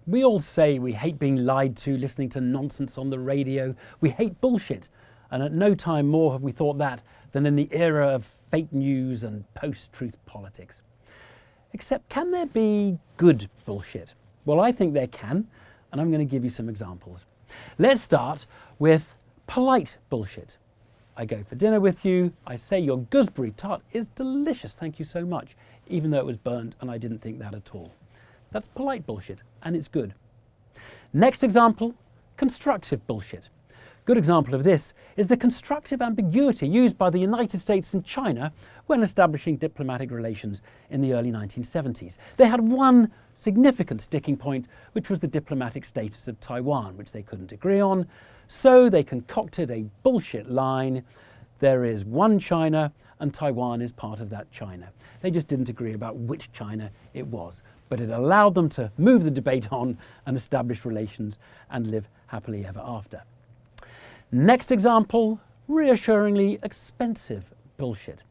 We all say we hate being lied to, listening to nonsense on the radio. We hate bullshit. And at no time more have we thought that than in the era of fake news and post-truth politics. Except, can there be good bullshit? Well, I think there can, and I'm going to give you some examples. Let's start with polite bullshit. I go for dinner with you, I say your gooseberry tart is delicious, thank you so much, even though it was burnt and I didn't think that at all. That's polite bullshit, and it's good. Next example, constructive bullshit. Good example of this is the constructive ambiguity used by the United States and China when establishing diplomatic relations in the early 1970s. They had one significant sticking point, which was the diplomatic status of Taiwan, which they couldn't agree on. So they concocted a bullshit line. There is one China and Taiwan is part of that China. They just didn't agree about which China it was. But it allowed them to move the debate on and establish relations and live happily ever after. Next example, reassuringly expensive bullshit.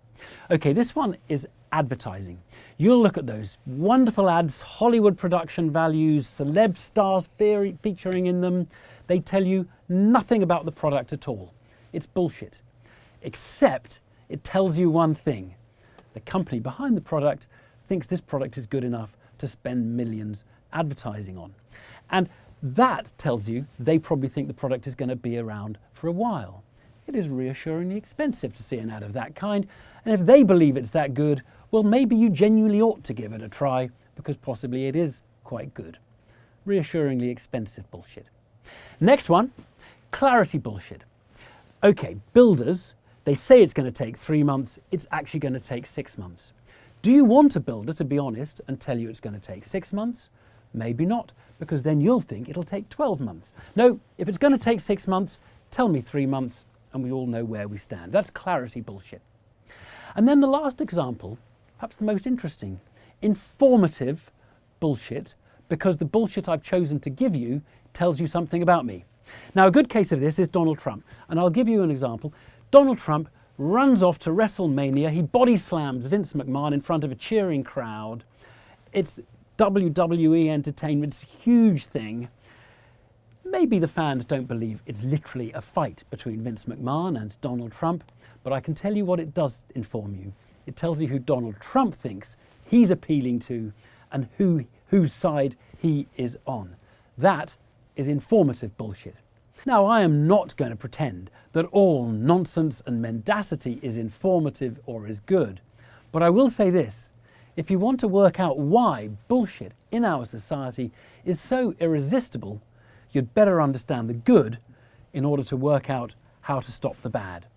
Okay, this one is advertising. You'll look at those wonderful ads, Hollywood production values, celeb stars featuring in them. They tell you nothing about the product at all. It's bullshit. Except it tells you one thing. The company behind the product thinks this product is good enough to spend millions advertising on. And that tells you they probably think the product is going to be around for a while. It is reassuringly expensive to see an ad of that kind, and if they believe it's that good, well, maybe you genuinely ought to give it a try, because possibly it is quite good. Reassuringly expensive bullshit. Next one, clarity bullshit. Okay, builders, they say it's going to take 3 months, it's actually going to take 6 months. Do you want a builder to be honest and tell you it's going to take 6 months? Maybe not, because then you'll think it'll take 12 months. No, if it's going to take 6 months, tell me 3 months and we all know where we stand. That's clarity bullshit. And then the last example, perhaps the most interesting, informative bullshit, because the bullshit I've chosen to give you tells you something about me. Now, a good case of this is Donald Trump, and I'll give you an example. Donald Trump runs off to WrestleMania. He body slams Vince McMahon in front of a cheering crowd. It's WWE entertainment's huge thing. Maybe the fans don't believe it's literally a fight between Vince McMahon and Donald Trump, but I can tell you what it does inform you. It tells you who Donald Trump thinks he's appealing to and whose side he is on. That is informative bullshit. Now, I am not going to pretend that all nonsense and mendacity is informative or is good, but I will say this. If you want to work out why bullshit in our society is so irresistible, you'd better understand the good in order to work out how to stop the bad.